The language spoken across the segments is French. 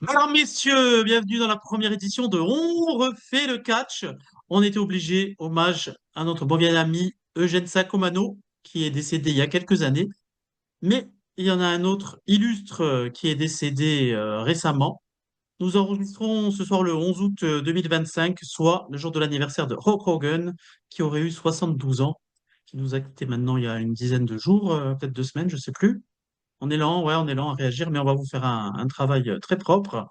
Alors, messieurs, bienvenue dans la première édition de On refait le catch. On était obligé, hommage à notre bon vieil ami Eugène Sacomano, qui est décédé il y a quelques années. Mais il y en a un autre illustre qui est décédé récemment. Nous enregistrons ce soir le 11 août 2025, soit le jour de l'anniversaire de Hulk Hogan, qui aurait eu 72 ans, qui nous a quittés maintenant il y a une dizaine de jours, peut-être 2 semaines, je sais plus. On est lent, ouais, on est lent à réagir, mais on va vous faire un travail très propre.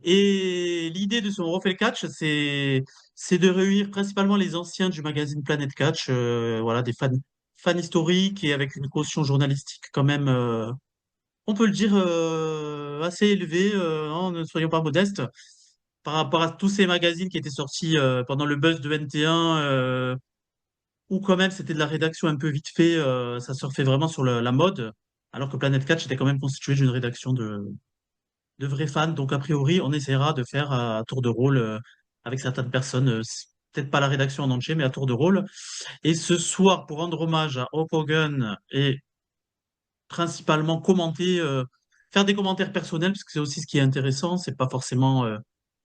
Et l'idée de ce On refait le catch, c'est de réunir principalement les anciens du magazine Planète Catch, voilà, des fans historiques et avec une caution journalistique quand même, on peut le dire, assez élevée, hein, ne soyons pas modestes, par rapport à tous ces magazines qui étaient sortis pendant le buzz de NT1, où quand même c'était de la rédaction un peu vite fait, ça surfait vraiment sur la mode, alors que Planète Catch était quand même constitué d'une rédaction de vrais fans. Donc, a priori, on essaiera de faire à tour de rôle avec certaines personnes, peut-être pas la rédaction en entier, mais à tour de rôle. Et ce soir, pour rendre hommage à Hulk Hogan et principalement commenter, faire des commentaires personnels, parce que c'est aussi ce qui est intéressant, c'est pas forcément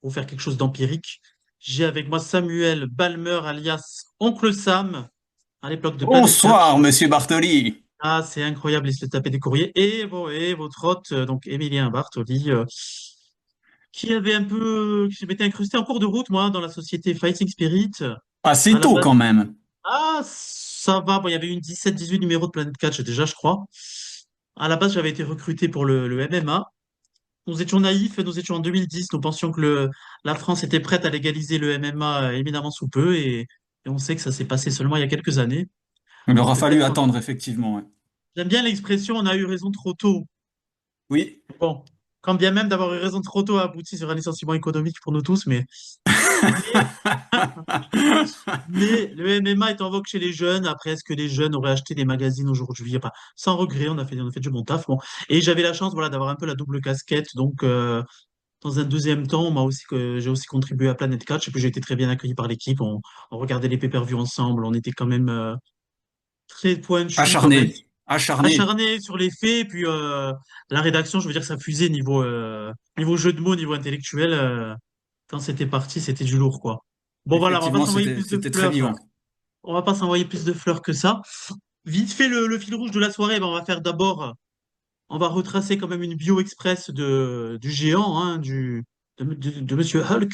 pour faire quelque chose d'empirique. J'ai avec moi Samuel Balmer, alias Oncle Sam, à l'époque de Planète Bonsoir, Catch. monsieur Bartoli. Ah, c'est incroyable, il se fait taper des courriers. Et votre hôte, donc Emilien Bartoli, qui avait un peu, qui m'était incrusté en cours de route, moi, dans la société Fighting Spirit. À Assez la tôt base, quand même. ah, ça va, bon, il y avait une 17-18 numéros de Planet Catch déjà, je crois. À la base, j'avais été recruté pour le MMA. Nous étions naïfs, nous étions en 2010, nous pensions que la France était prête à légaliser le MMA éminemment sous peu, et on sait que ça s'est passé seulement il y a quelques années. Il Donc aura fallu peut-être, attendre, effectivement. Ouais. j'aime bien l'expression, on a eu raison trop tôt. Oui. Bon, quand bien même d'avoir eu raison trop tôt a abouti sur un licenciement économique pour nous tous, mais le MMA est en vogue chez les jeunes. Après, est-ce que les jeunes auraient acheté des magazines aujourd'hui? Enfin, sans regret, on a fait du bon taf. Bon. Et j'avais la chance, voilà, d'avoir un peu la double casquette. Donc, dans un deuxième temps, j'ai aussi contribué à Planet Catch et puis j'ai été très bien accueilli par l'équipe. On regardait les pay-per-view ensemble. On était quand même très pointu quand même, Acharné. Acharné. acharné sur les faits. Et puis, la rédaction, je veux dire, ça fusait niveau jeu de mots, niveau intellectuel. Quand c'était parti, c'était du lourd, quoi. Bon, voilà, on va pas Effectivement, s'envoyer c'était plus de c'était très fleurs. vivant. On va pas s'envoyer plus de fleurs que ça. Vite fait, le fil rouge de la soirée, ben, on va faire d'abord, on va retracer quand même une bio express du géant, hein, de Monsieur Hulk.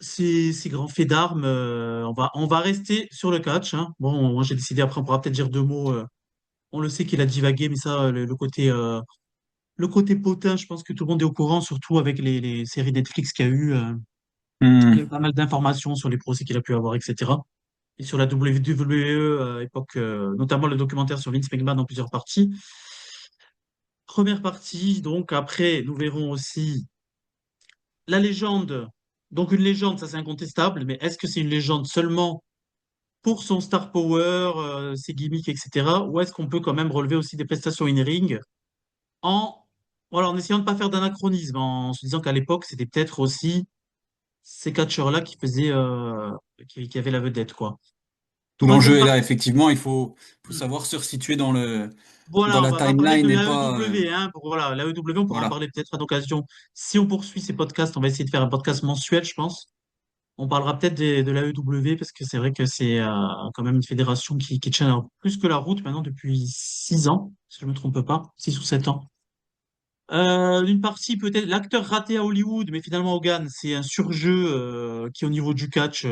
Ses grands faits d'armes. On va rester sur le catch, hein. Bon, moi j'ai décidé, après on pourra peut-être dire deux mots. On le sait qu'il a divagué, mais ça, le côté potin, je pense que tout le monde est au courant, surtout avec les séries Netflix qu'il y a eu. Il y a eu Hmm. pas mal d'informations sur les procès qu'il a pu avoir, etc. Et sur la WWE, époque, notamment le documentaire sur Vince McMahon en plusieurs parties. Première partie, donc après, nous verrons aussi la légende. Donc une légende, ça c'est incontestable, mais est-ce que c'est une légende seulement pour son star power, ses gimmicks, etc. Ou est-ce qu'on peut quand même relever aussi des prestations in-ring en, voilà, en essayant de ne pas faire d'anachronisme, en se disant qu'à l'époque, c'était peut-être aussi ces catcheurs-là qui avaient la vedette, quoi. Troisième L'enjeu est là, partie. effectivement. Il faut savoir se resituer dans Voilà, on la va pas parler de timeline et pas. l'AEW, hein. Voilà, l'AEW, on pourra en Voilà. parler peut-être à l'occasion. Si on poursuit ces podcasts, on va essayer de faire un podcast mensuel, je pense. On parlera peut-être de l'AEW parce que c'est vrai que c'est quand même une fédération qui tient plus que la route maintenant depuis 6 ans, si je ne me trompe pas, 6 ou 7 ans. Une partie peut-être l'acteur raté à Hollywood, mais finalement Hogan, c'est un surjeu qui au niveau du catch,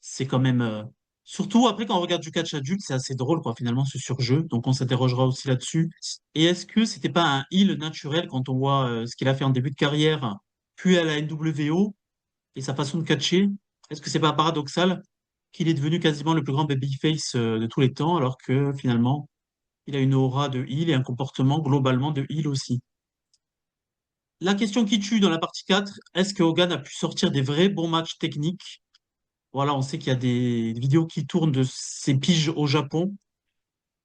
c'est quand même surtout après quand on regarde du catch adulte, c'est assez drôle quoi finalement ce surjeu. Donc on s'interrogera aussi là-dessus. Et est-ce que c'était pas un heel naturel quand on voit ce qu'il a fait en début de carrière, puis à la NWO et sa façon de catcher? Est-ce que c'est pas paradoxal qu'il est devenu quasiment le plus grand babyface de tous les temps, alors que finalement il a une aura de heel et un comportement globalement de heel aussi? La question qui tue dans la partie 4, est-ce que Hogan a pu sortir des vrais bons matchs techniques? Voilà, on sait qu'il y a des vidéos qui tournent de ses piges au Japon.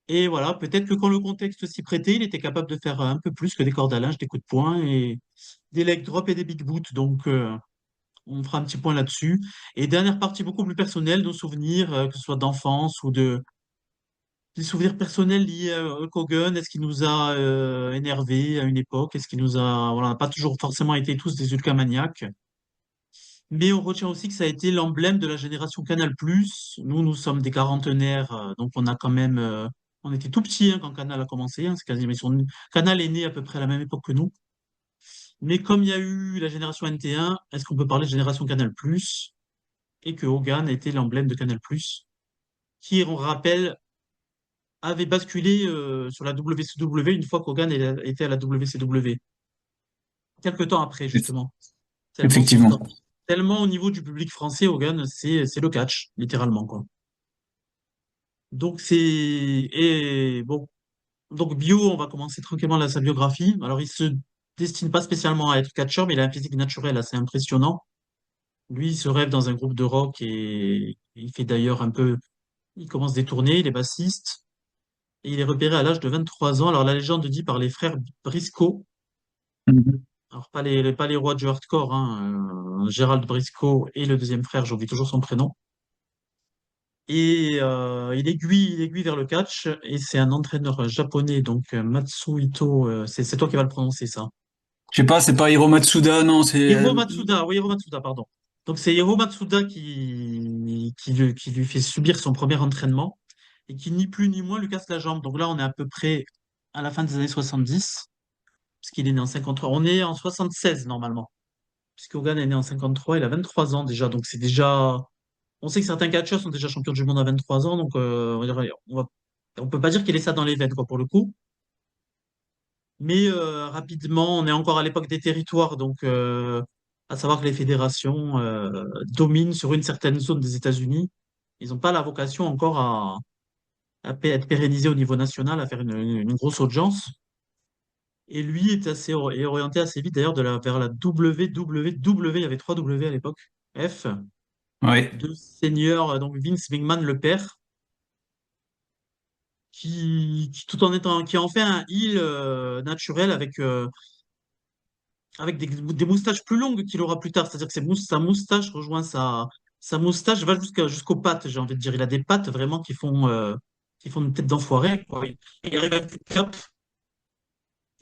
Et voilà, peut-être que quand le contexte s'y prêtait, il était capable de faire un peu plus que des cordes à linge, des coups de poing et des leg drops et des big boots. Donc, on fera un petit point là-dessus. Et dernière partie beaucoup plus personnelle, nos souvenirs, que ce soit d'enfance ou des souvenirs personnels liés à Hulk Hogan. Est-ce qu'il nous a énervés à une époque? Est-ce qu'il nous a... Voilà, on n'a pas toujours forcément été tous des Hulkamaniacs. Mais on retient aussi que ça a été l'emblème de la génération Canal+. Nous, nous sommes des quarantenaires, donc on a quand même... on était tout petits hein, quand Canal a commencé. Hein, c'est quasiment, Canal est né à peu près à la même époque que nous. Mais comme il y a eu la génération NT1, est-ce qu'on peut parler de génération Canal+, et que Hogan était l'emblème de Canal+, qui, on rappelle, avait basculé sur la WCW une fois qu'Hogan était à la WCW. Quelques temps après, Eff- justement. Tellement Effectivement. tellement au niveau du public français, Hogan, c'est le catch, littéralement, quoi. Donc c'est et bon, donc bio, on va commencer tranquillement sa biographie. Alors il se destine pas spécialement à être catcheur, mais il a un physique naturel assez impressionnant. Lui, il se rêve dans un groupe de rock et il fait d'ailleurs un peu, il commence des tournées, il est bassiste et il est repéré à l'âge de 23 ans. Alors la légende dit par les frères Briscoe. Mhm. Alors, pas les rois du hardcore, hein, Gérald Briscoe et le deuxième frère, j'oublie toujours son prénom. Et il aiguille vers le catch, et c'est un entraîneur japonais, donc Matsuhito, c'est toi qui vas le prononcer, ça. Je sais pas, c'est pas Hiro Matsuda, non, c'est Hiro Matsuda, oui, Hiro Matsuda, pardon. Donc c'est Hiro Matsuda qui lui fait subir son premier entraînement, et qui ni plus ni moins lui casse la jambe. Donc là, on est à peu près à la fin des années 70, puisqu'il est né en 53. On est en 76 normalement. Puisque Hogan est né en 53, il a 23 ans déjà, donc c'est déjà... On sait que certains catcheurs sont déjà champions du monde à 23 ans, donc on peut pas dire qu'il est ça dans les veines, quoi, pour le coup. Mais rapidement, on est encore à l'époque des territoires, donc à savoir que les fédérations dominent sur une certaine zone des États-Unis. Ils n'ont pas la vocation encore être pérennisés au niveau national, à faire une grosse audience. Et lui est orienté assez vite d'ailleurs vers la WWW, il y avait trois W à l'époque, F, ouais. de senior, donc Vince McMahon le père, tout en étant, qui en fait un heel naturel avec des moustaches plus longues qu'il aura plus tard. C'est-à-dire que sa moustache rejoint sa moustache, va jusqu'aux pattes, j'ai envie de dire. Il a des pattes vraiment qui font une tête d'enfoiré, quoi. Il arrive avec une cape,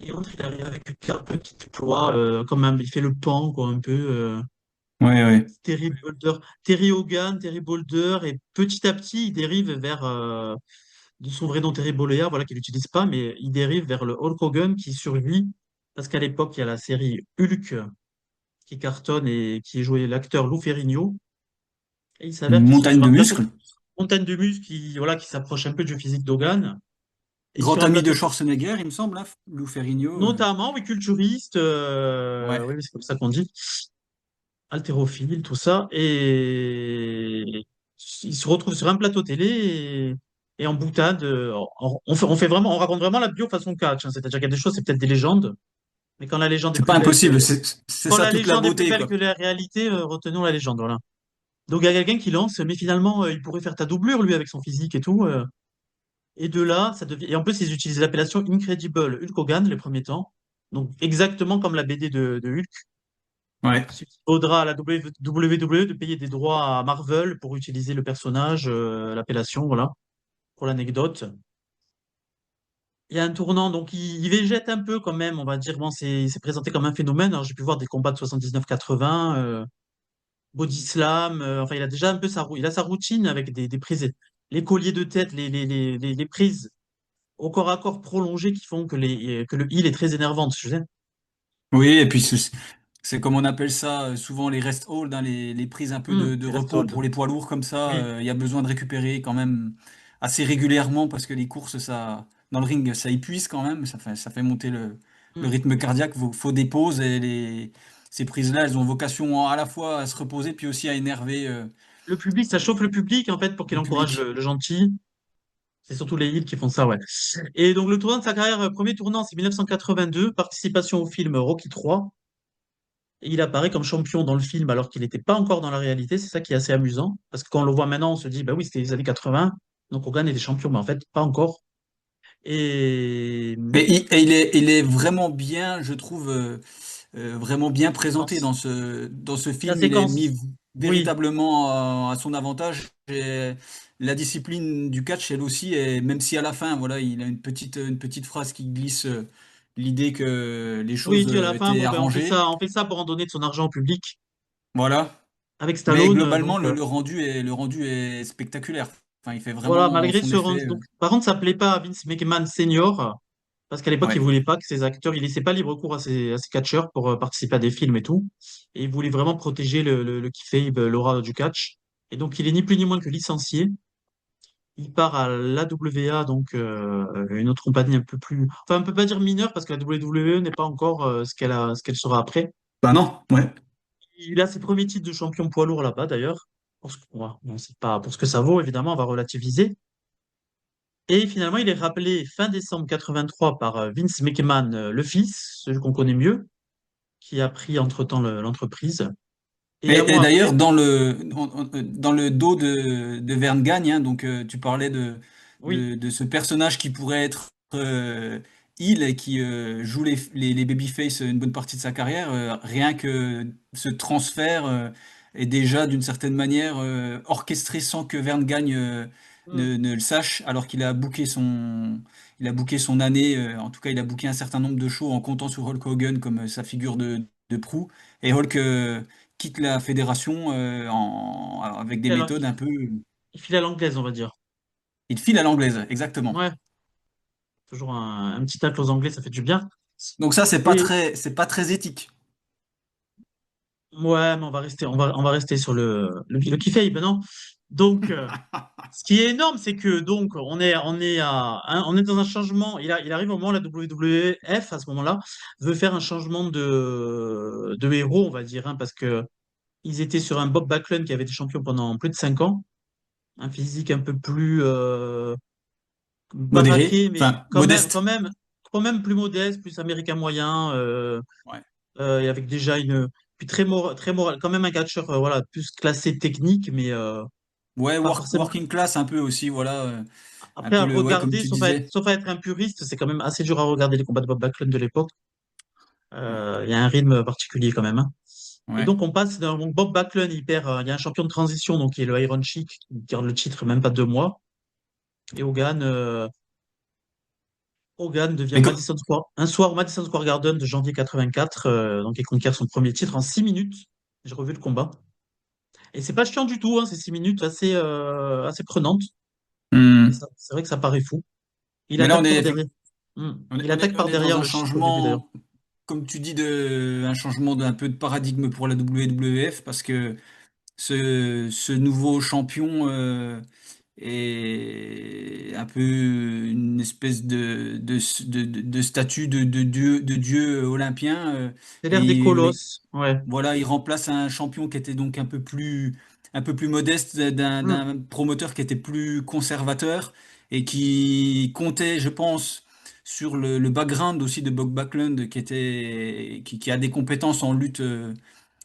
il arrive avec une cape qui déploie, il fait le pan, quoi, un peu. Ouais, ouais. Terry Boulder, Terry Hogan, Terry Boulder, et petit à petit, il dérive vers, de son vrai nom Terry Bollea, voilà, qu'il n'utilise pas, mais il dérive vers le Hulk Hogan qui survit, parce qu'à l'époque, il y a la série Hulk qui cartonne et qui est joué l'acteur Lou Ferrigno, et il s'avère Une qu'ils sont montagne sur de un plateau, muscles. montagne de muscles voilà, qui s'approche un peu du physique d'Hogan, et Grand sur un ami de plateau, Schwarzenegger, il me semble, hein, Lou Ferrigno. notamment, oui, culturiste, Ouais. oui, c'est comme ça qu'on dit, haltérophile, tout ça, et il se retrouve sur un plateau télé et en boutade, on fait vraiment, on raconte vraiment la bio façon catch, hein. C'est-à-dire qu'il y a des choses, c'est peut-être des légendes, mais quand la légende est C'est plus pas belle impossible, c'est quand ça la toute la légende est plus beauté, belle quoi. que la réalité, retenons la légende, voilà. Donc il y a quelqu'un qui lance, mais finalement, il pourrait faire ta doublure, lui, avec son physique et tout. Et de là, ça devient. Et en plus, ils utilisent l'appellation Incredible Hulk Hogan les premiers temps. Donc exactement comme la BD de Hulk. Ouais. Il faudra à la WWE de payer des droits à Marvel pour utiliser le personnage, l'appellation, voilà, pour l'anecdote. Il y a un tournant, donc il végète un peu quand même, on va dire. Bon, c'est présenté comme un phénomène. Alors, j'ai pu voir des combats de 79-80, body slam. Enfin, il a déjà un peu il a sa routine avec des prises, les colliers de tête, les prises au corps à corps prolongées qui font que le heel est très énervant, tu sais. Oui, et puis c'est comme on appelle ça souvent les rest hold, hein, les prises un peu de Les rest repos hold. pour les poids lourds comme ça. Oui. Il y a besoin de récupérer quand même assez régulièrement parce que les courses, dans le ring, ça épuise quand même. Ça fait monter le Mm. rythme cardiaque. Faut des pauses et ces prises-là, elles ont vocation à la fois à se reposer puis aussi à énerver Le public, ça chauffe le public en fait pour qu'il le encourage public. le gentil. C'est surtout les heels qui font ça, ouais. Et donc le tournant de sa carrière, premier tournant, c'est 1982, participation au film Rocky 3. Et il apparaît comme champion dans le film alors qu'il n'était pas encore dans la réalité. C'est ça qui est assez amusant. Parce que quand on le voit maintenant, on se dit, bah oui, c'était les années 80. Donc Hogan était champion, mais en fait, pas encore. Et Mais il est vraiment bien, je trouve, vraiment bien présenté séquence. dans ce La film. Il est séquence, mis oui, véritablement à son avantage. et la discipline du catch, elle aussi, et même si à la fin, voilà, il a une petite phrase qui glisse l'idée que les Oui, il choses dit à la fin, étaient bon, ben, arrangées. on fait ça pour en donner de son argent au public. Voilà. Avec Mais Stallone, globalement, le rendu est spectaculaire. Enfin, il fait voilà, vraiment malgré son ce effet. rendu. Donc, par contre, ça plaît pas à Vince McMahon senior, parce qu'à l'époque, il Ouais. voulait pas que ses acteurs, il laissait pas libre cours à ses catcheurs pour participer à des films et tout. Et il voulait vraiment protéger le kayfabe, l'aura du catch. Et donc, il est ni plus ni moins que licencié. Il part à l'AWA, donc une autre compagnie un peu plus, enfin, on peut pas dire mineure parce que la WWE n'est pas encore ce qu'elle sera après. Bah non, ouais. Il a ses premiers titres de champion poids lourd là-bas d'ailleurs. Ouais, bon, c'est pas pour ce que ça vaut, évidemment, on va relativiser. Et finalement, il est rappelé fin décembre 83 par Vince McMahon, le fils, celui qu'on connaît mieux, qui a pris entre-temps l'entreprise. Et un Et mois après, d'ailleurs, dans le dos de Verne Gagne, hein, donc tu parlais oui, de ce personnage qui pourrait être heel et qui joue les babyface une bonne partie de sa carrière, rien que ce transfert est déjà d'une certaine manière orchestré sans que Verne Gagne hmm, ne le sache, alors il a booké son année, en tout cas il a booké un certain nombre de shows en comptant sur Hulk Hogan comme sa figure de proue. Et Hulk quitte la fédération avec des méthodes un peu. il file à l'anglaise, on va dire. Il file à l'anglaise, exactement. Ouais, toujours un petit tacle aux Anglais, ça fait du bien. Donc ça, Et c'est pas très éthique. ouais, mais on va rester sur le kayfabe, non? Donc, ce qui est énorme, c'est que donc on est dans un changement. Il arrive au moment où la WWF à ce moment-là veut faire un changement de héros, on va dire, hein, parce que ils étaient sur un Bob Backlund qui avait été champion pendant plus de 5 ans, un physique un peu plus Modéré, baraqué, mais enfin modeste. quand même plus modeste, plus américain moyen, Ouais, et avec déjà une puis très moral, quand même un catcheur voilà plus classé technique, mais ouais, pas forcément. working class un peu aussi, voilà. Un Après, à peu le, ouais, comme regarder, tu disais. sauf à être un puriste, c'est quand même assez dur à regarder les combats de Bob Backlund de l'époque. Ouais, Il y a un rythme particulier quand même, hein. Et ouais. donc, on passe donc Bob Backlund, il y a un champion de transition, donc qui est le Iron Sheik, qui garde le titre même pas 2 mois. Et Hogan devient Mais Madison Square, un soir au Madison Square Garden de janvier 84, donc il conquiert son premier titre en 6 minutes. J'ai revu le combat. Et c'est pas chiant du tout, hein, ces 6 minutes assez prenantes. Et hmm. c'est vrai que ça paraît fou. Il Mais là, attaque par derrière. Il attaque on par est dans derrière un le Sheik au début d'ailleurs. changement, comme tu dis, un changement d'un peu de paradigme pour la WWF, parce que ce nouveau champion est un peu une espèce de statut de dieu olympien. C'est l'ère des Et colosses. Ouais. voilà, il remplace un champion qui était donc un peu plus modeste, Hmm. d'un promoteur qui était plus conservateur et qui comptait, je pense, sur le background aussi de Bob Backlund, qui a des compétences en lutte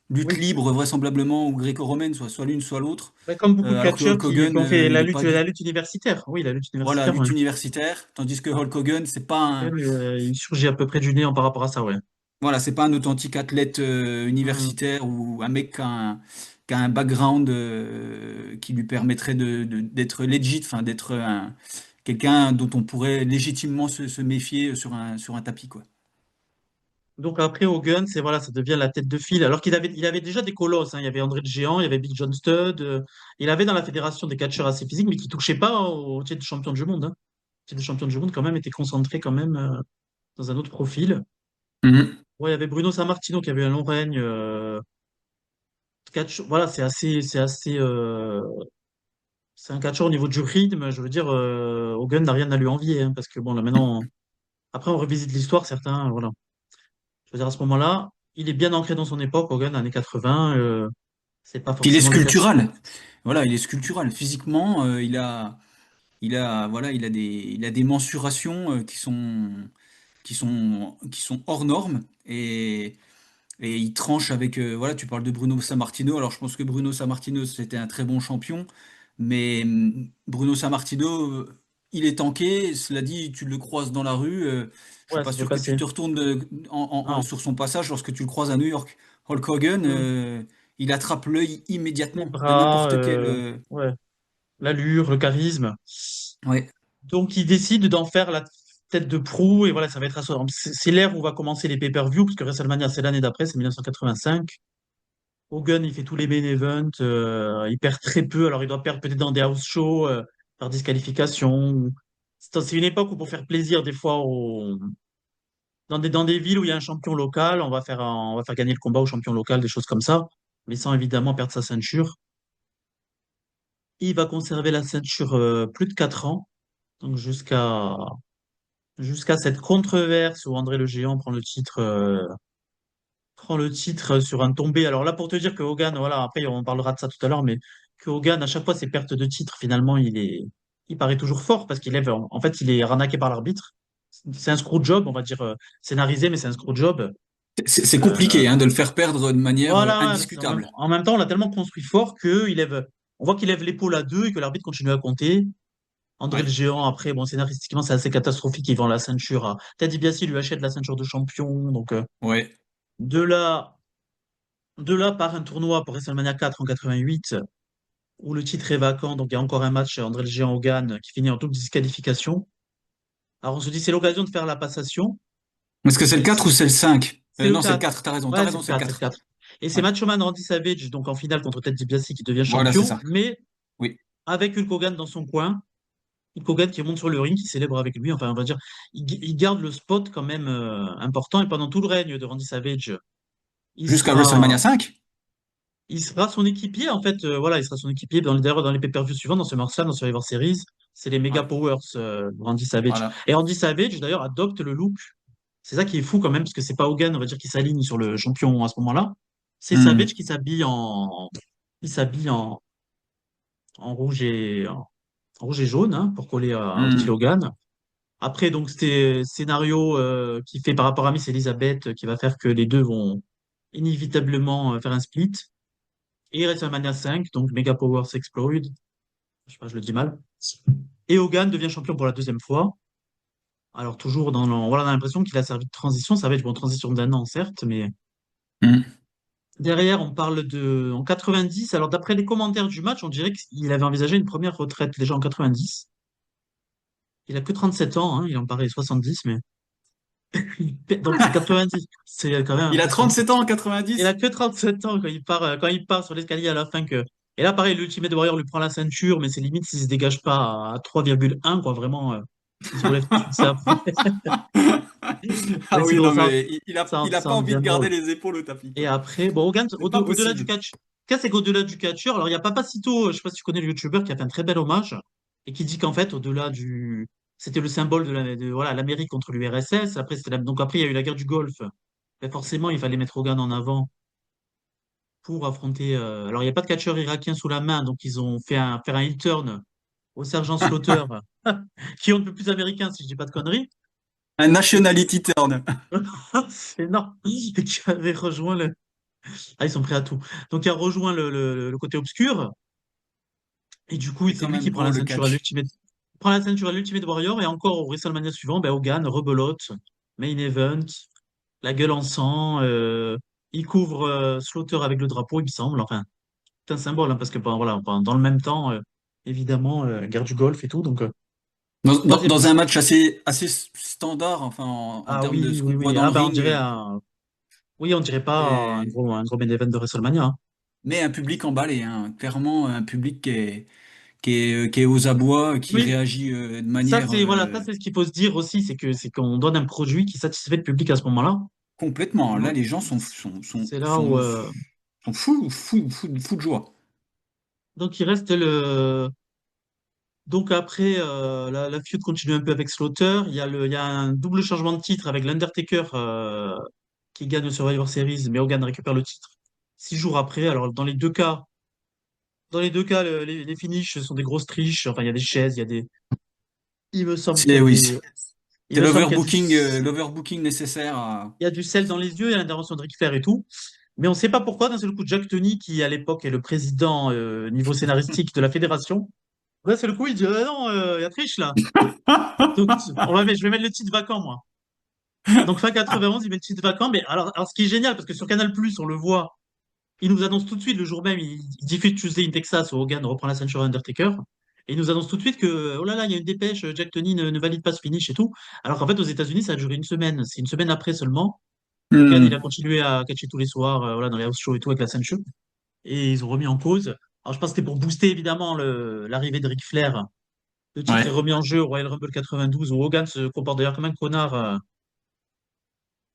Oui. libre vraisemblablement ou gréco-romaine, soit l'une, soit l'autre. Ouais, comme beaucoup de Alors que catcheurs Hulk Hogan, qui ont fait il est pas la du lutte universitaire. Oui, la lutte voilà, universitaire, ouais. lutte universitaire, tandis que Hulk Hogan, c'est pas un Il surgit à peu près du néant par rapport à ça, ouais. voilà, c'est pas un authentique athlète Hmm. universitaire ou un mec qui a un background qui lui permettrait d'être legit, enfin d'être quelqu'un dont on pourrait légitimement se méfier sur un tapis, quoi. Donc après, Hogan, c'est voilà, ça devient la tête de file. Alors il avait déjà des colosses, hein. Il y avait André le Géant, il y avait Big John Studd. Il avait dans la fédération des catcheurs assez physiques, mais qui touchaient pas au titre de champion du monde, hein. Le titre de champion du monde, quand même, était concentré quand même dans un autre profil. Mhm. Ouais, il y avait Bruno Sammartino qui avait un long règne. Voilà, c'est un catcheur au niveau du rythme. Je veux dire, Hogan n'a rien à lui envier, hein, parce que bon, là maintenant, après on revisite l'histoire, certains, voilà. Je veux dire, à ce moment-là, il est bien ancré dans son époque, Hogan, années 80. C'est pas Puis il est forcément le catch. sculptural. Voilà, il est sculptural. Physiquement, il a des mensurations qui sont hors normes et il tranche avec, voilà, tu parles de Bruno Sammartino. Alors, je pense que Bruno Sammartino, c'était un très bon champion. Mais Bruno Sammartino, il est tanké. Cela dit, tu le croises dans la rue. Je suis Ouais, pas ça fait sûr que tu passer. te retournes Non, sur son passage lorsque tu le croises à New York. Hulk Hogan, hmm. il attrape l'œil Les immédiatement de bras, n'importe quel. ouais. l'allure, le charisme. Ouais. Donc, il décide d'en faire la tête de proue, et voilà, ça va être c'est l'ère où va commencer les pay-per-view, parce que WrestleMania, c'est l'année d'après, c'est 1985. Hogan, il fait tous les main events, il perd très peu, alors il doit perdre peut-être dans des house shows, par disqualification. C'est une époque où pour faire plaisir, des fois, dans des villes où il y a un champion local, on va faire gagner le combat au champion local, des choses comme ça, mais sans évidemment perdre sa ceinture. Il va conserver la ceinture plus de 4 ans, donc jusqu'à cette controverse où André le Géant prend le titre sur un tombé. Alors là, pour te dire que Hogan, voilà, après on parlera de ça tout à l'heure, mais que Hogan, à chaque fois, ses pertes de titre, finalement, il paraît toujours fort parce qu'il lève, en fait, il est arnaqué par l'arbitre. C'est un screw job, on va dire, scénarisé, mais c'est un screw job. C'est Euh, compliqué hein, de le faire perdre de manière voilà, ouais, parce qu'en même, indiscutable. en même temps, on l'a tellement construit fort on voit qu'il lève l'épaule à deux et que l'arbitre continue à compter. André le Ouais. Géant, après, bon, scénaristiquement, c'est assez catastrophique. Il vend la ceinture à Ted DiBiase, lui achète la ceinture de champion. Donc, Ouais. de là, de là part un tournoi pour WrestleMania 4 en 88, où le titre est vacant. Donc, il y a encore un match André le Géant Hogan qui finit en double disqualification. Alors, on se dit, c'est l'occasion de faire la passation. Est-ce que c'est le Et 4 ou c'est le 5? c'est le Non, c'est le 4. 4, t'as raison, Ouais, c'est le c'est le 4, c'est le 4. 4. Et c'est Ouais. Macho Man Randy Savage, donc en finale contre Ted DiBiase, qui devient Voilà, c'est champion, ça. mais Oui. avec Hulk Hogan dans son coin. Hulk Hogan qui monte sur le ring, qui célèbre avec lui. Enfin, on va dire, il garde le spot quand même important. Et pendant tout le règne de Randy Savage, il Jusqu'à sera, WrestleMania 5? il sera son équipier. En fait, voilà, il sera son équipier d'ailleurs dans les pay-per-views suivants, dans SummerSlam, dans Survivor Series. C'est les Mega Ouais. Powers, Randy Savage. Voilà. Et Randy Savage, d'ailleurs, adopte le look. C'est ça qui est fou quand même, parce que c'est pas Hogan, on va dire, qui s'aligne sur le champion à ce moment-là. C'est Hmm. Savage qui s'habille en rouge et jaune, hein, pour coller au style Hmm. Hogan. Après, donc, c'était scénario qui fait par rapport à Miss Elizabeth, qui va faire que les deux vont inévitablement faire un split. Et WrestleMania 5, donc Mega Powers Explored, je sais pas, je le dis mal. Et Hogan devient champion pour la deuxième fois. Alors, toujours voilà, on a l'impression qu'il a servi de transition. Ça va être une transition d'un an, certes, mais Hmm. derrière, on parle en 90. Alors, d'après les commentaires du match, on dirait qu'il avait envisagé une première retraite déjà en 90. Il a que 37 ans, hein, il en paraît 70, mais donc c'est 90. C'est quand même Il a impressionnant. 37 ans en Il a 90? que 37 ans quand il part sur l'escalier à la fin que. Et là, pareil, l'Ultimate Warrior lui prend la ceinture, mais c'est limite s'il se dégage pas à 3,1, quoi, vraiment. Il se relève tout de suite, c'est affreux. Ah Mais c'est oui, drôle, non, ça, mais ça, il a ça pas en envie devient de garder drôle. les épaules au tapis, Et quoi. après, bon, Hogan, C'est pas au-delà du possible. catch, ce c'est qu'au-delà du catcheur, alors il y a Papacito, je sais pas si tu connais le youtubeur qui a fait un très bel hommage et qui dit qu'en fait, au-delà du. C'était le symbole voilà, l'Amérique contre l'URSS. Après, donc après, il y a eu la guerre du Golfe. Mais forcément, il fallait mettre Hogan en avant pour affronter. Alors, il n'y a pas de catcheur irakien sous la main, donc ils ont faire un heel turn au sergent Slaughter, qui est un peu plus américain, si je dis pas de conneries. Un Et nationality turn. c'est énorme. Et qui avait rejoint le. Ah, ils sont prêts à tout. Donc, il a rejoint le côté obscur. Et du coup, C'est c'est quand lui qui même prend beau la le ceinture à catch. l'Ultimate. Il prend la ceinture à l'Ultimate Warrior. Et encore au WrestleMania suivant, ben, Hogan rebelote. Main event. La gueule en sang. Il couvre Slaughter avec le drapeau, il me semble. Enfin, c'est un symbole, hein, parce que bon, voilà, bon, dans le même temps, évidemment, guerre du Golfe et tout. Donc, troisième. Dans un match assez standard, enfin, en Ah termes de oui, ce oui, qu'on voit oui. dans Ah le bah on ring, dirait oui, on dirait pas et- un gros main event de WrestleMania, hein. mais un public emballé, hein. Clairement, un public qui est aux abois, qui Oui, réagit de ça manière c'est voilà, ça c'est ce qu'il faut se dire aussi, c'est qu'on donne un produit qui satisfait le public à ce moment-là. complètement. Là, Donc, les gens c'est là où sont fous de joie. donc il reste le donc après la feud continue un peu avec Slaughter. Il y a un double changement de titre avec l'Undertaker qui gagne le Survivor Series, mais Hogan récupère le titre 6 jours après. Alors dans les deux cas, les finishes sont des grosses triches. Enfin, il y a des chaises, il me semble qu'il y C'est a oui, des, il c'est me semble qu'il y a du, l'overbooking nécessaire il y a du sel dans les yeux, il y a l'intervention de Ric Flair et tout. Mais on ne sait pas pourquoi, d'un seul coup, Jack Tunney, qui à l'époque est le président niveau scénaristique de la fédération, d'un seul coup, il dit non, il y a triche là. Donc, je vais mettre le titre vacant, moi. Donc, fin 91, il met le titre vacant. Mais alors, ce qui est génial, parce que sur Canal, on le voit, il nous annonce tout de suite le jour même, il diffuse Tuesday in Texas où Hogan reprend la ceinture Undertaker. Et il nous annonce tout de suite que, oh là là, il y a une dépêche, Jack Tunney ne valide pas ce finish et tout. Alors qu'en fait, aux États-Unis, ça a duré une semaine. C'est une semaine après seulement. Hogan, il a Hmm. continué à catcher tous les soirs, voilà, dans les house shows et tout avec la ceinture. Et ils ont remis en cause. Alors, je pense que c'était pour booster évidemment l'arrivée de Ric Flair. Le titre est Ouais. remis en jeu au Royal Rumble 92 où Hogan se comporte d'ailleurs comme un connard.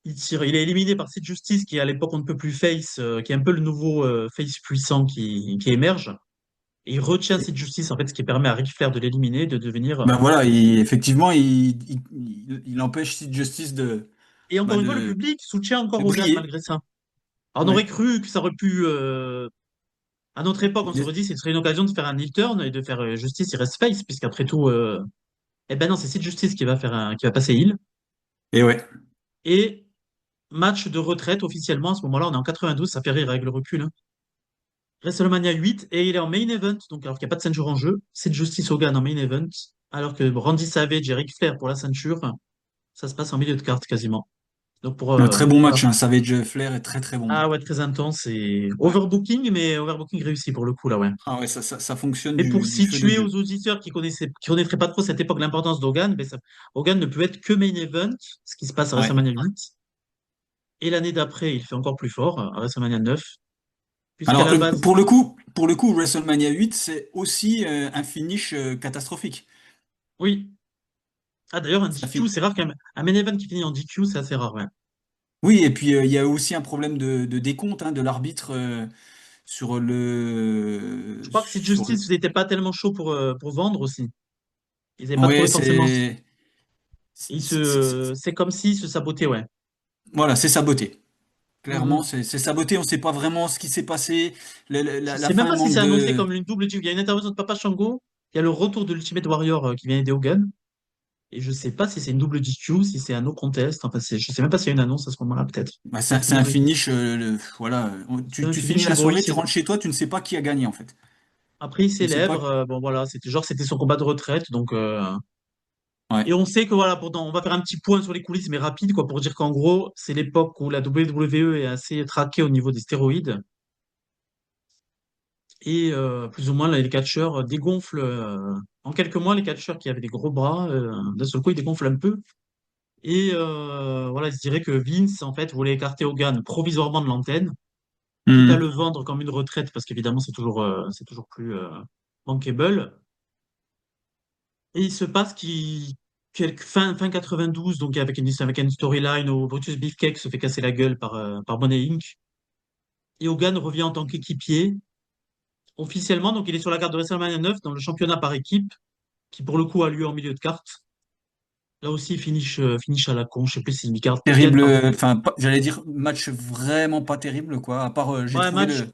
Il est éliminé par Sid Justice qui, à l'époque, on ne peut plus face, qui est un peu le nouveau face puissant qui émerge. Et il retient Sid Justice, en fait, ce qui permet à Ric Flair de l'éliminer, de devenir. Ben voilà, effectivement, il empêche Sid Justice Et bah encore une fois, le de, public soutient encore de Hogan briller. malgré ça. Alors, on aurait Ouais. cru que ça aurait pu. À notre époque, on se serait dit que ce serait une occasion de faire un heel turn et de faire Justice, il reste face, puisqu'après tout. Eh ben non, c'est Sid Justice qui va passer heel. Et ouais. Et match de retraite officiellement, à ce moment-là, on est en 92, ça fait rire avec le recul, hein. WrestleMania 8, et il est en main event, donc alors qu'il n'y a pas de ceinture en jeu, c'est Justice Hogan en main event, alors que Randy Savage et Ric Flair pour la ceinture, ça se passe en milieu de carte quasiment. Donc Un très bon voilà. match, hein. Savage Flair est très très bon, hein. Ah ouais, très intense et Ouais. overbooking, mais overbooking réussi pour le coup là, ouais. Ah ouais, ça fonctionne Mais pour du feu de situer Dieu. aux auditeurs qui connaîtraient pas trop cette époque l'importance d'Hogan, Hogan ne peut être que main event, ce qui se passe à Ouais. WrestleMania 8. Et l'année d'après, il fait encore plus fort, à WrestleMania 9, puisqu'à Alors, la base, pour le coup, WrestleMania 8, c'est aussi un finish catastrophique. oui. Ah d'ailleurs, un Ça DQ, fait- c'est rare quand même. Un main event qui finit en DQ, c'est assez rare, ouais. Oui, et puis il y a aussi un problème de décompte hein, de l'arbitre sur Je crois que si sur Justice n'était pas tellement chaud pour vendre aussi. Ils n'avaient pas ouais, trouvé forcément. c'est- C'est comme s'ils se sabotaient, ouais. voilà, c'est saboté. Clairement, Mhm. c'est saboté. On ne sait pas vraiment ce qui s'est passé. Je La sais même fin pas si manque c'est annoncé de. comme une double DQ. Il y a une intervention de Papa Shango, il y a le retour de l'Ultimate Warrior qui vient aider Hogan. Et je sais pas si c'est une double DQ, si c'est un no contest. Enfin, je sais même pas s'il y a une annonce à ce moment-là, peut-être. Bah, Ça c'est un finira. finish. Voilà. C'est un Tu finis finish la soirée, tu héroïque. rentres chez toi, tu ne sais pas qui a gagné en fait. Après, il Tu ne sais pas. célèbre. Bon, voilà, c'était son combat de retraite. Donc, Ouais. et on sait que voilà, on va faire un petit point sur les coulisses, mais rapide, quoi, pour dire qu'en gros, c'est l'époque où la WWE est assez traquée au niveau des stéroïdes. Et plus ou moins, là, les catcheurs dégonflent. En quelques mois, les catcheurs qui avaient des gros bras, d'un seul coup, ils dégonflent un peu. Et voilà, il se dirait que Vince, en fait, voulait écarter Hogan provisoirement de l'antenne, quitte à le Mhm. vendre comme une retraite, parce qu'évidemment, c'est toujours plus bankable. Et il se passe fin 92, donc avec une storyline où Brutus Beefcake se fait casser la gueule par Money Inc. Et Hogan revient en tant qu'équipier, officiellement, donc il est sur la carte de WrestleMania 9 dans le championnat par équipe, qui pour le coup a lieu en milieu de carte. Là aussi, finish à la con, je sais plus si une carte peut-être Terrible. par. Enfin, j'allais dire match vraiment pas terrible quoi. À part, j'ai Ouais, trouvé match le.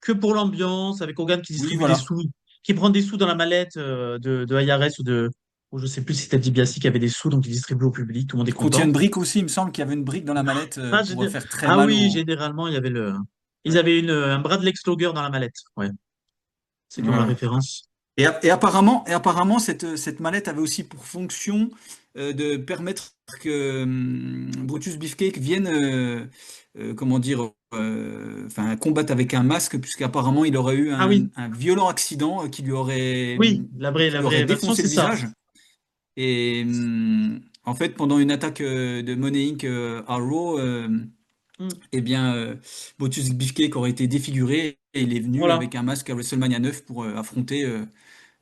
que pour l'ambiance, avec Hogan qui Oui, distribue des voilà. sous, qui prend des sous dans la mallette de IRS ou je sais plus si Ted DiBiase qui avait des sous, donc il distribue au public, tout le monde est Qui contient content. une brique aussi. Il me semble qu'il y avait une brique dans la mallette Ah, pour faire très ah mal oui, au. généralement, il y avait ils Ouais. avaient un Bradley Slogger dans la mallette. Ouais, ceux qui ont la Ouais. référence. Et apparemment, cette mallette avait aussi pour fonction de permettre que Brutus Beefcake vienne, comment dire, enfin, combattre avec un masque, puisqu'apparemment il aurait eu Ah un, oui, un violent accident oui, qui la lui aurait vraie version, défoncé c'est le ça. visage. Et en fait, pendant une attaque de Money Inc. À Raw, Hmm. eh bien, Brutus Beefcake aurait été défiguré et il est venu Voilà. avec un masque à WrestleMania 9 pour affronter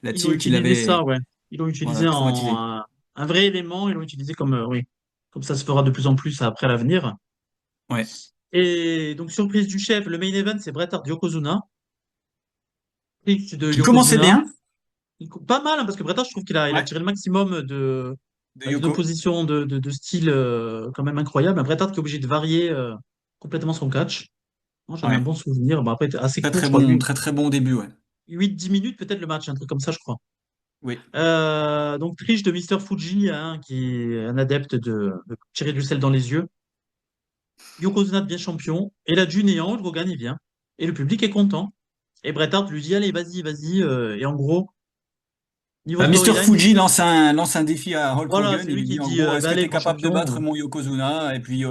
la Ils ont team qu'il utilisé ça, avait ouais. Ils l'ont voilà, utilisé traumatisé. en un vrai élément, ils l'ont utilisé comme, oui, comme ça se fera de plus en plus après l'avenir. Ouais. Et donc, surprise du chef, le main event, c'est Bret Hart Yokozuna. Trick de Qui commençait Yokozuna. bien, Pas mal, hein, parce que Bret Hart, je trouve il a ouais, tiré le maximum de d'une Yoko. opposition de style quand même incroyable. Un Bret Hart qui est obligé de varier complètement son catch. Moi, j'en ai un Ouais. bon souvenir. Bon, après, assez Très court, je très crois. bon, très très bon début, ouais. 8-10 minutes, peut-être le match, un truc comme ça, je crois. Oui. Donc, triche de Mister Fuji, hein, qui est un adepte de tirer du sel dans les yeux. Yokozuna devient champion. Et là, du néant, Hogan, il vient. Et le public est content. Et Bret Hart lui dit, allez, vas-y, vas-y. Et en gros, niveau Mister storyline, Fuji lance un défi à Hulk voilà, Hogan. c'est Il lui lui qui dit en dit, gros, est-ce bah, que tu allez, es grand capable de battre champion. mon Yokozuna? Et puis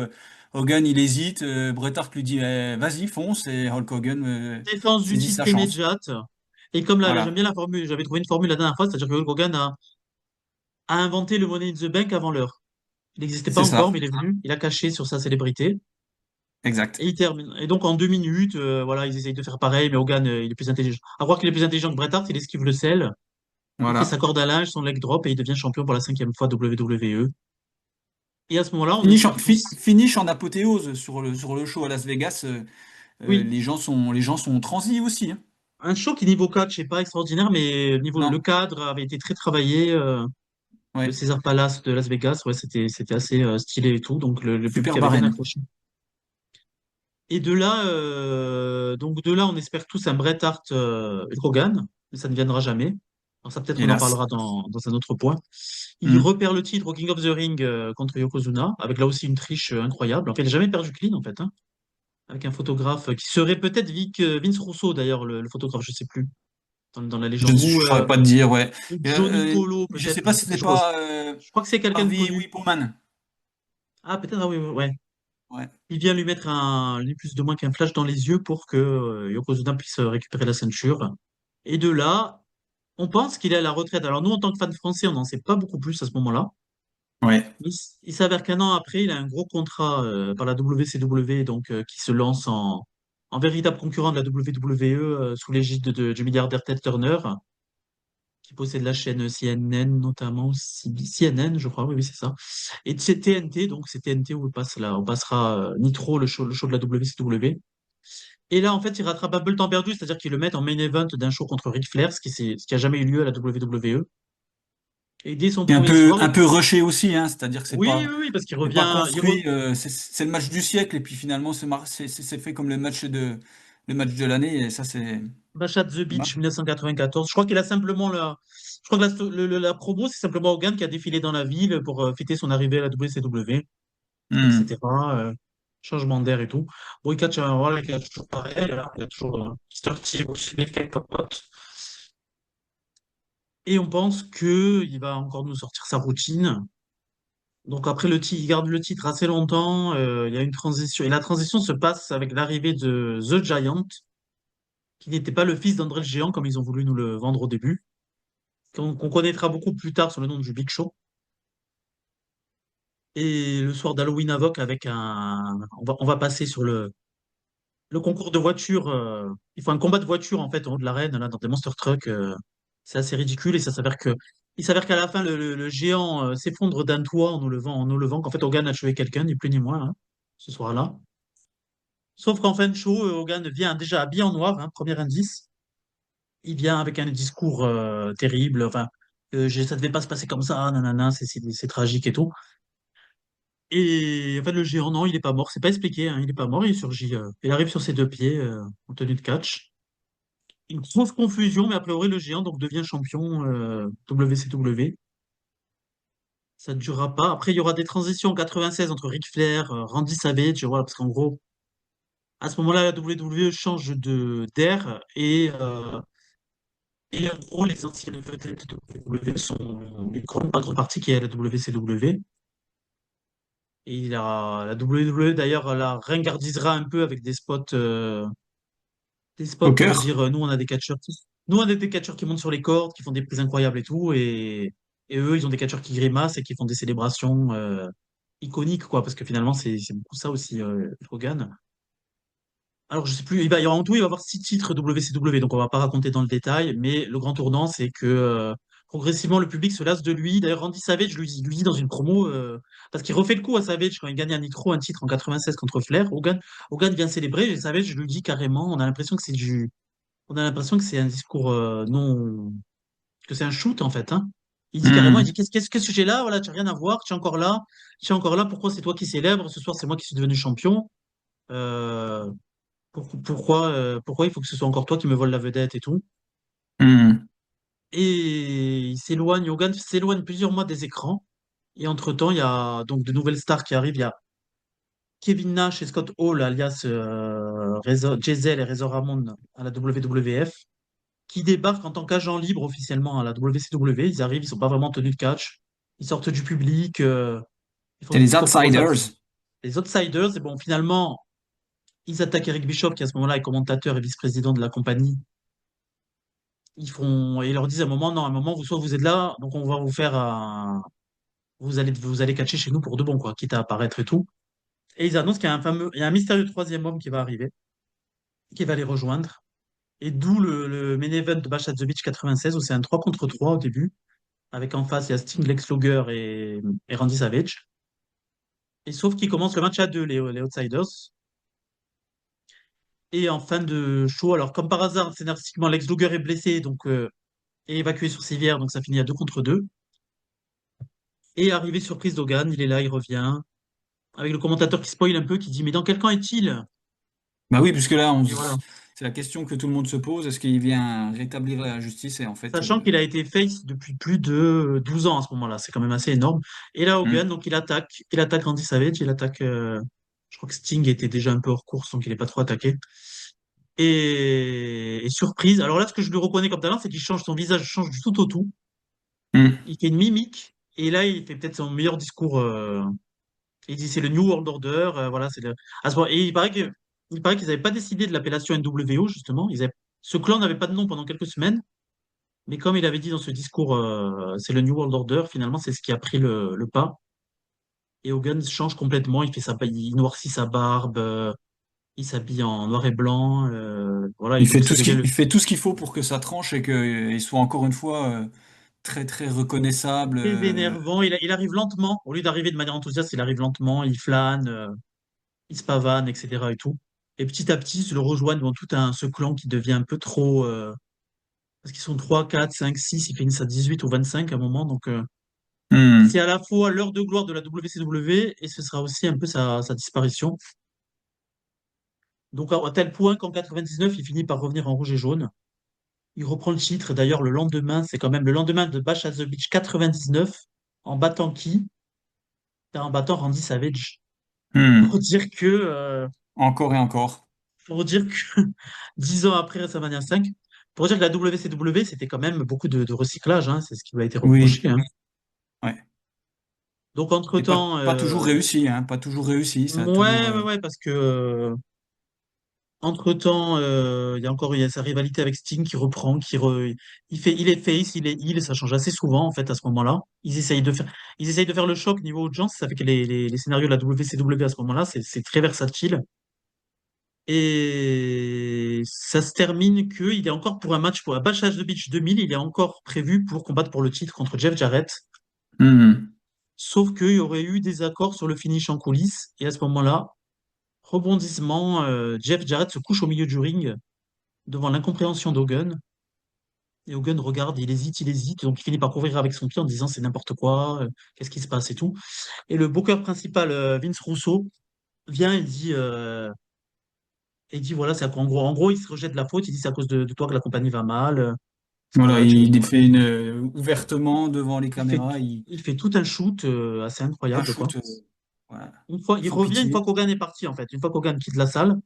Hogan, il hésite. Bret Hart lui dit, vas-y, fonce. Et Hulk Hogan Défense du saisit sa titre chance. immédiate. Et comme là, j'aime Voilà, bien la formule, j'avais trouvé une formule la dernière fois, c'est-à-dire que Hulk Hogan a inventé le Money in the Bank avant l'heure. Il n'existait pas c'est encore, ça, mais il est venu, il a caché sur sa célébrité. exact. Et il termine. Et donc en 2 minutes, voilà, ils essayent de faire pareil, mais Hogan, il est plus intelligent. À voir qu'il est plus intelligent que Bret Hart, il esquive le sel, il fait sa Voilà. corde à linge, son leg drop, et il devient champion pour la 5e fois WWE. Et à ce moment-là, on Finish en, espère tous. finish en apothéose sur le show à Las Vegas. Oui, Les gens sont transis aussi, hein. un show qui niveau catch n'est pas extraordinaire, mais niveau le Non, cadre avait été très travaillé. Le ouais. Caesar Palace de Las Vegas, ouais, c'était assez stylé et tout, donc le public Super avait bien barème. accroché. Et de là, on espère tous un Bret Hart Hulk Hogan, mais ça ne viendra jamais. Alors ça, peut-être on en Hélas. parlera dans un autre point. Il Hmm. repère le titre au King of the Ring contre Yokozuna, avec là aussi une triche incroyable. En fait, il n'a jamais perdu clean, en fait, hein, avec un photographe qui serait peut-être Vince Russo, d'ailleurs, le photographe, je sais plus, dans la Je légende. ne saurais pas te dire, ouais. Ou Johnny Colo, Je peut-être, sais je pas sais si plus. c'était Je crois, pas je crois que c'est quelqu'un de Harvey connu. Wippleman. Ah, peut-être, ah oui, oui, ouais. Ouais. Il vient lui mettre ni plus de moins qu'un flash dans les yeux pour que Yokozuna puisse récupérer la ceinture. Et de là, on pense qu'il est à la retraite. Alors nous, en tant que fans français, on n'en sait pas beaucoup plus à ce moment-là. Ouais. Il s'avère qu'un an après, il a un gros contrat par la WCW, donc qui se lance en véritable concurrent de la WWE sous l'égide du milliardaire Ted Turner, qui possède la chaîne CNN notamment, CNN, je crois, oui, oui, c'est ça. Et c'est TNT, donc c'est TNT où on passera Nitro, le show de la WCW. Et là, en fait, il rattrape un peu le temps perdu, c'est-à-dire qu'ils le mettent en main event d'un show contre Ric Flair, ce qui a jamais eu lieu à la WWE. Et dès son Et premier soir, un peu rushé aussi, hein. C'est-à-dire que oui, oui, oui, parce qu'il c'est pas revient, construit. C'est le match du siècle et puis finalement c'est fait comme le match de l'année et ça c'est Bash at the Beach dommage. 1994. Je crois qu'il a simplement je crois que la promo, c'est simplement Hogan qui a défilé dans la ville pour fêter son arrivée à la WCW, Hmm. etc. Changement d'air et tout. Bon, voilà, il catch toujours pareil, hein, il a toujours Mr. T aussi, les quelques potes. Et on pense que il va encore nous sortir sa routine. Donc après il garde le titre assez longtemps. Il y a une transition et la transition se passe avec l'arrivée de The Giant, qui n'était pas le fils d'André le Géant comme ils ont voulu nous le vendre au début, qu'on connaîtra beaucoup plus tard sous le nom du Big Show. Et le soir d'Halloween Havoc avec on va passer sur le concours de voitures. Il faut un combat de voitures en fait en haut de l'arène là dans des monster trucks. C'est assez ridicule et il s'avère qu'à la fin le géant s'effondre d'un toit en nous levant qu'en fait Hogan a tué quelqu'un ni plus ni moins hein, ce soir-là. Sauf qu'en fin de show, Hogan vient déjà habillé en noir, hein, premier indice. Il vient avec un discours terrible. Enfin, ça devait pas se passer comme ça, nanana, c'est tragique et tout. Et en fait, le géant, non, il est pas mort. C'est pas expliqué, hein, il est pas mort. Il surgit. Il arrive sur ses deux pieds en tenue de catch. Une grosse confusion, mais a priori, le géant donc devient champion WCW. Ça ne durera pas. Après, il y aura des transitions en 96 entre Ric Flair, Randy Savage, voilà, parce qu'en gros, à ce moment-là, la WWE change d'air et en gros, les anciennes vedettes de WWE sont une grande partie qui est à la WCW. Et la WWE, d'ailleurs, la ringardisera un peu avec des spots pour Poker. dire nous, on a des catcheurs qui montent sur les cordes, qui font des prises incroyables et tout. Et eux, ils ont des catcheurs qui grimacent et qui font des célébrations iconiques, quoi. Parce que finalement, c'est beaucoup ça aussi, Hogan. Alors, je sais plus, en tout, il va y avoir 6 titres WCW, donc on va pas raconter dans le détail, mais le grand tournant, c'est que progressivement, le public se lasse de lui. D'ailleurs, Randy Savage lui dit dans une promo, parce qu'il refait le coup à Savage quand il gagne un Nitro, un titre en 96 contre Flair, Hogan vient célébrer, et Savage lui dit carrément, on a l'impression que c'est un discours non, que c'est un shoot en fait, hein. Il dit carrément, il dit Hmm. qu'est-ce que j'ai là, voilà, tu n'as rien à voir, tu es encore là, pourquoi c'est toi qui célèbre, ce soir c'est moi qui suis devenu champion. Euh, pourquoi il faut que ce soit encore toi qui me vole la vedette et tout? Hmm. Et Hogan s'éloigne plusieurs mois des écrans. Et entre-temps, il y a donc de nouvelles stars qui arrivent. Il y a Kevin Nash et Scott Hall, alias Diesel et Razor Ramon à la WWF, qui débarquent en tant qu'agents libres officiellement à la WCW. Ils arrivent, ils sont pas vraiment tenus de catch. Ils sortent du public, ils font C'est des les discours promotionnels. Outsiders. Les Outsiders, et bon, finalement, ils attaquent Eric Bischoff, qui à ce moment-là est commentateur et vice-président de la compagnie et ils leur disent à un moment, non, à un moment, soit vous êtes là, donc on va vous faire vous allez catcher chez nous pour de bon, quoi, quitte à apparaître et tout. Et ils annoncent qu'il y a il y a un mystérieux troisième homme qui va arriver, qui va les rejoindre. Et d'où le main event de Bash at the Beach 96, où c'est un 3 contre 3 au début, avec en face, il y a Sting, Lex Luger et Randy Savage. Et sauf qu'ils commencent le match à deux, les Outsiders. Et en fin de show, alors comme par hasard, scénaristiquement, Lex Luger est blessé, donc est évacué sur civière, donc ça finit à 2 contre 2. Et arrivé surprise d'Hogan, il est là, il revient, avec le commentateur qui spoil un peu, qui dit: Mais dans quel camp est-il? Bah oui, puisque là, Et voilà. c'est la question que tout le monde se pose. Est-ce qu'il vient rétablir la justice? Et en fait, Sachant qu'il a été face depuis plus de 12 ans à ce moment-là, c'est quand même assez énorme. Et là, Hogan, hmm. donc il attaque Randy Savage, il attaque, je crois que Sting était déjà un peu hors course, donc il n'est pas trop attaqué. Et surprise, alors là, ce que je lui reconnais comme talent, c'est qu'il change, son visage change du tout au tout. Hmm. Il fait une mimique, et là, il fait peut-être son meilleur discours. Il dit c'est le New World Order, voilà, à ce moment. Et il paraît qu'ils n'avaient pas décidé de l'appellation NWO, justement. Ce clan n'avait pas de nom pendant quelques semaines. Mais comme il avait dit dans ce discours, c'est le New World Order, finalement, c'est ce qui a pris le pas. Et Hogan change complètement, il noircit sa barbe, il s'habille en noir et blanc, voilà, et Il donc fait ça devient le il fait tout ce qu'il faut pour que ça tranche et qu'il soit encore une fois très très reconnaissable. très énervant. Il arrive lentement, au lieu d'arriver de manière enthousiaste, il arrive lentement, il flâne, il se pavane, etc. et tout. Et petit à petit, ils se le rejoignent dans ce clan qui devient un peu trop, parce qu'ils sont 3, 4, 5, 6, ils finissent à 18 ou 25 à un moment, donc c'est Hmm. à la fois l'heure de gloire de la WCW et ce sera aussi un peu sa disparition. Donc à tel point qu'en 99, il finit par revenir en rouge et jaune. Il reprend le titre. D'ailleurs, le lendemain, c'est quand même le lendemain de Bash at the Beach 99, en battant qui? En battant Randy Savage. Pour Hmm. dire que, Encore et encore. pour dire que 10 ans après WrestleMania 5, pour dire que la WCW, c'était quand même beaucoup de recyclage, hein, c'est ce qui lui a été Oui, reproché, hein. ouais. Donc Et entre-temps, pas toujours réussi, hein. Pas toujours réussi. Ça a toujours. ouais, parce que entre-temps, il y a sa rivalité avec Sting qui reprend, il est face, il est heel, ça change assez souvent en fait à ce moment-là. Ils essayent de faire le choc niveau audience, ça fait que les scénarios de la WCW à ce moment-là, c'est très versatile. Et ça se termine qu'il est encore pour un match pour la Bash at the Beach 2000, il est encore prévu pour combattre pour le titre contre Jeff Jarrett. Hmm. Sauf qu'il y aurait eu des accords sur le finish en coulisses. Et à ce moment-là, rebondissement, Jeff Jarrett se couche au milieu du ring devant l'incompréhension d'Hogan. Et Hogan regarde, il hésite, donc il finit par couvrir avec son pied en disant c'est n'importe quoi, qu'est-ce qui se passe et tout. Et le booker principal, Vince Russo, vient et dit voilà, c'est en gros, il se rejette de la faute, il dit c'est à cause de toi que la compagnie va mal, Voilà, tu il vois. fait une ouvertement devant les Il fait, caméras. il fait tout un shoot assez Un incroyable, quoi. shoot, voilà, Il sans revient une fois pitié. qu'Hogan est parti, en fait, une fois qu'Hogan quitte la salle.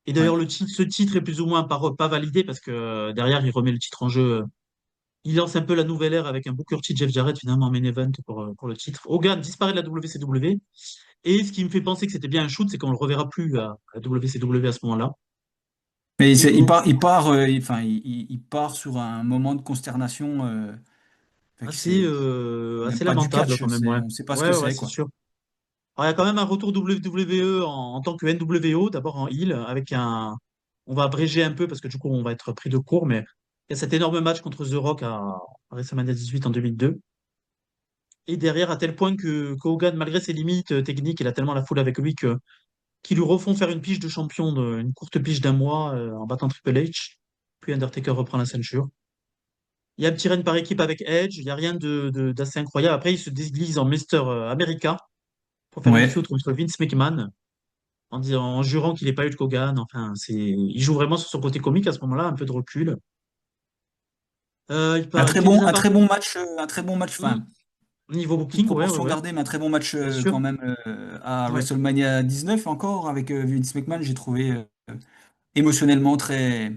Et Ouais. d'ailleurs, ce titre est plus ou moins pas validé parce que derrière, il remet le titre en jeu. Il lance un peu la nouvelle ère avec un Booker T, Jeff Jarrett finalement en main event pour le titre. Hogan disparaît de la WCW. Et ce qui me fait penser que c'était bien un shoot, c'est qu'on ne le reverra plus à la WCW à ce moment-là. Mais Et donc, il part sur un moment de consternation. Fait que c'est même assez pas du lamentable catch, quand même, ouais. on sait pas ce que Ouais, c'est, c'est quoi. sûr. Alors, il y a quand même un retour WWE en tant que NWO, d'abord en heel, avec un. On va abréger un peu parce que du coup, on va être pris de court, mais il y a cet énorme match contre The Rock à WrestleMania 18 en 2002. Et derrière, à tel point que Hogan, malgré ses limites techniques, il a tellement la foule avec lui qu'ils lui refont faire une pige de champion, une courte pige d'un mois en battant Triple H. Puis Undertaker reprend la ceinture. Il y a un petit règne par équipe avec Edge, il n'y a rien d'assez incroyable. Après, il se déglise en Mister America pour faire une Ouais. feud contre Vince McMahon en jurant qu'il n'est pas eu de Kogan. Enfin, il joue vraiment sur son côté comique à ce moment-là, un peu de recul. Il fait des Un très bon match. Hmm, Enfin, niveau toute booking, proportion ouais, gardée, mais un très bon match bien sûr. quand même à Ouais. WrestleMania 19 encore avec Vince McMahon. J'ai trouvé émotionnellement très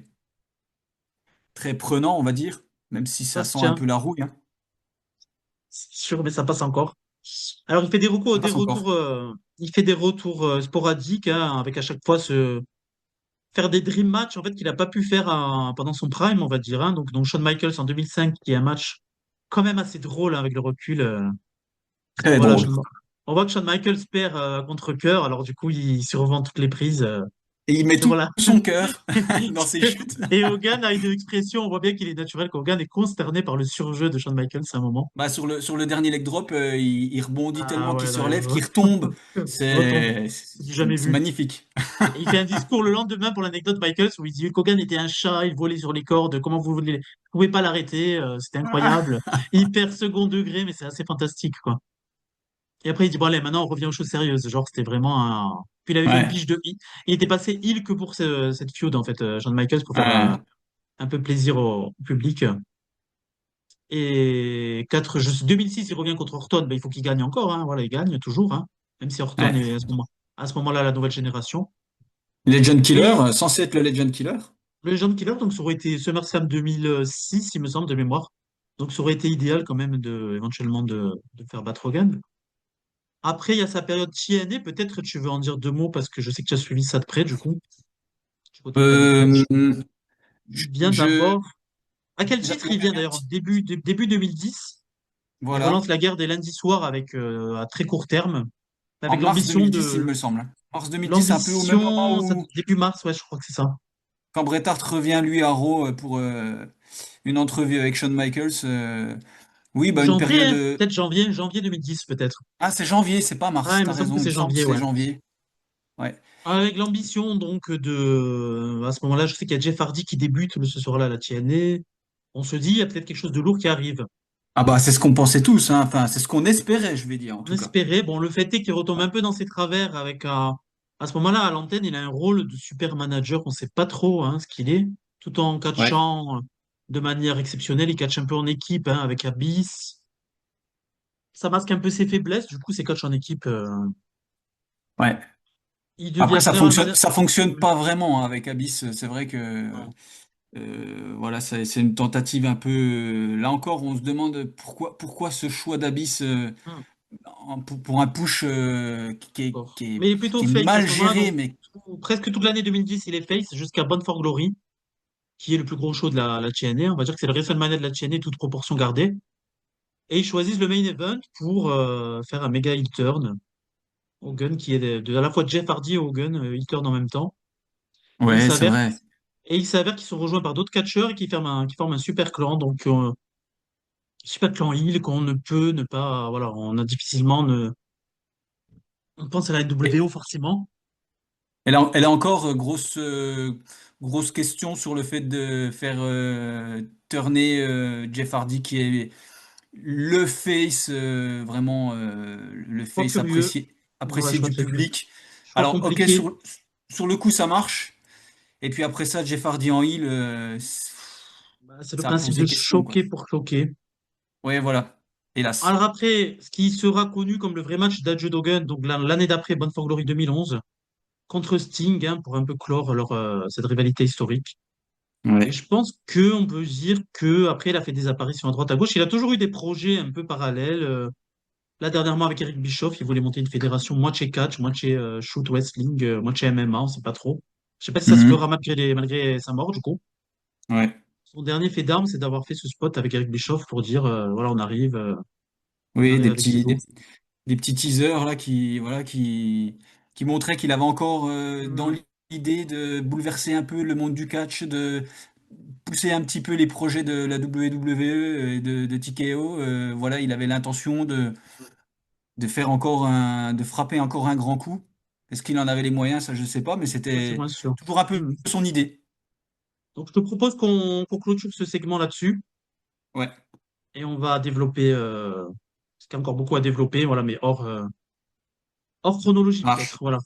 prenant, on va dire, même si Ça ça se sent un tient, peu la rouille, hein. c'est sûr, mais ça passe encore. Alors, Ça passe encore. il fait des retours sporadiques, hein, avec à chaque fois faire des dream matchs en fait qu'il n'a pas pu faire pendant son prime, on va dire, hein. Donc Shawn Michaels en 2005, qui est un match quand même assez drôle, hein, avec le recul. Parce que Très voilà, drôle. on voit que Shawn Michaels perd contre cœur, alors du coup il survend toutes les prises. Et il met tout Sur la... son cœur dans ses chutes. Et Hogan a une expression, on voit bien qu'il est naturel, qu'Hogan est consterné par le surjeu de Shawn Michaels à un moment. Bah, sur le dernier leg drop, il rebondit Ah tellement qu'il ouais, se là, relève, qu'il retombe. retombe, C'est c'est du jamais c'est vu. magnifique. Et il fait un discours le lendemain pour l'anecdote Michaels où il dit qu'Hogan était un chat, il volait sur les cordes, comment vous voulez, vous pouvez pas l'arrêter, c'était incroyable. Hyper second degré, mais c'est assez fantastique, quoi. Et après il dit bon allez, maintenant on revient aux choses sérieuses. Genre c'était vraiment un. Puis il avait fait une Ouais. biche de il était passé heel que pour cette feud en fait, Shawn Michaels, pour faire Ouais. un peu plaisir au public. Et 2006, il revient contre Orton, ben, il faut qu'il gagne encore, hein. Voilà, il gagne toujours, hein. Même si Orton Ouais. est à ce moment-là la nouvelle génération. Legend Killer, Et censé être le Legend Killer. le Legend Killer, donc ça aurait été SummerSlam 2006, il me semble, de mémoire. Donc ça aurait été idéal quand même éventuellement de faire battre Hogan. Après, il y a sa période TNA, peut-être tu veux en dire deux mots parce que je sais que tu as suivi ça de près, du coup. Je vois que tu as des Euh, catchs. je, Il vient je- d'abord. À quel j'a- titre il vient d'ailleurs? Début 2010. Il relance voilà. la guerre des lundis soirs avec, à très court terme, En avec mars l'ambition 2010, il de. me semble. Mars 2010, un peu au même moment L'ambition, où, début mars, ouais, je crois que c'est ça. quand Bret Hart revient, lui, à Raw pour une entrevue avec Shawn Michaels. Oui, Ou bah, une janvier, période. hein. Peut-être janvier 2010, peut-être. Ah, c'est janvier, c'est pas Ah, mars, il me t'as semble raison, que il me c'est semble que janvier, c'est ouais. janvier. Ouais. Avec l'ambition, donc, à ce moment-là, je sais qu'il y a Jeff Hardy qui débute ce soir-là à la TNA. On se dit, il y a peut-être quelque chose de lourd qui arrive. Ah bah c'est ce qu'on pensait tous, hein. Enfin, c'est ce qu'on espérait, je vais dire, en On tout cas. espérait. Bon, le fait est qu'il retombe un peu dans ses travers avec à ce moment-là, à l'antenne, il a un rôle de super manager. On ne sait pas trop, hein, ce qu'il est, tout en Ouais, catchant de manière exceptionnelle. Il catch un peu en équipe, hein, avec Abyss. Ça masque un peu ses faiblesses. Du coup, ses coachs en équipe, ouais. il devient Après, general manager. ça fonctionne pas vraiment, hein, avec Abyss. C'est vrai que voilà, c'est une tentative un peu. Là encore, on se demande pourquoi ce choix d'Abyss pour un push D'accord. Mais il est plutôt qui est face à mal ce moment-là, géré, donc mais presque toute l'année 2010, il est face jusqu'à Bound for Glory, qui est le plus gros show de la TNA. On va dire que c'est le WrestleMania de la TNA, toute proportion gardée. Et ils choisissent le main event pour faire un méga heel turn. Hogan, qui est à la fois Jeff Hardy et Hogan, heel turn en même temps. Et il ouais, c'est s'avère, vrai. et il s'avère qu'ils sont rejoints par d'autres catcheurs et qui forment un super clan. Donc, super clan heel qu'on ne peut ne pas. Voilà, on a difficilement. On pense à la NWO forcément. Elle a encore grosse question sur le fait de faire turner Jeff Hardy, qui est le face, vraiment le Choix face curieux. Voilà, apprécié choix du très curieux. public. Choix Alors, ok, compliqué. sur le coup, ça marche. Et puis après ça, Jeff Hardy en heel, Bah, c'est le ça a principe de posé question, quoi. choquer pour choquer. Ouais, voilà. Hélas. Alors après, ce qui sera connu comme le vrai match d'Adjo Dogun, donc l'année d'après, Bound for Glory 2011, contre Sting, hein, pour un peu clore cette rivalité historique. Et Ouais. je pense que on peut dire que après, il a fait des apparitions à droite à gauche. Il a toujours eu des projets un peu parallèles. Là, dernièrement, avec Eric Bischoff, il voulait monter une fédération moitié catch, moitié shoot wrestling, moitié MMA, on sait pas trop. Je sais pas si ça se fera Mhm. malgré sa mort, du coup. Ouais. Son dernier fait d'armes, c'est d'avoir fait ce spot avec Eric Bischoff pour dire, voilà, on Oui, arrive avec du lourd. des petits teasers là voilà, qui montraient qu'il avait encore dans Hmm. l'idée de bouleverser un peu le monde du catch, de pousser un petit peu les projets de la WWE et de TKO. Voilà, il avait l'intention de faire de frapper encore un grand coup. Est-ce qu'il en avait les moyens? Ça, je sais pas, mais Ça, c'est c'était moins sûr. toujours un peu Hmm. son idée. Donc, je te propose qu'on clôture ce segment là-dessus Ouais. et on va développer, parce qu'il y a encore beaucoup à développer, voilà, mais hors chronologie peut-être. Marche. Voilà.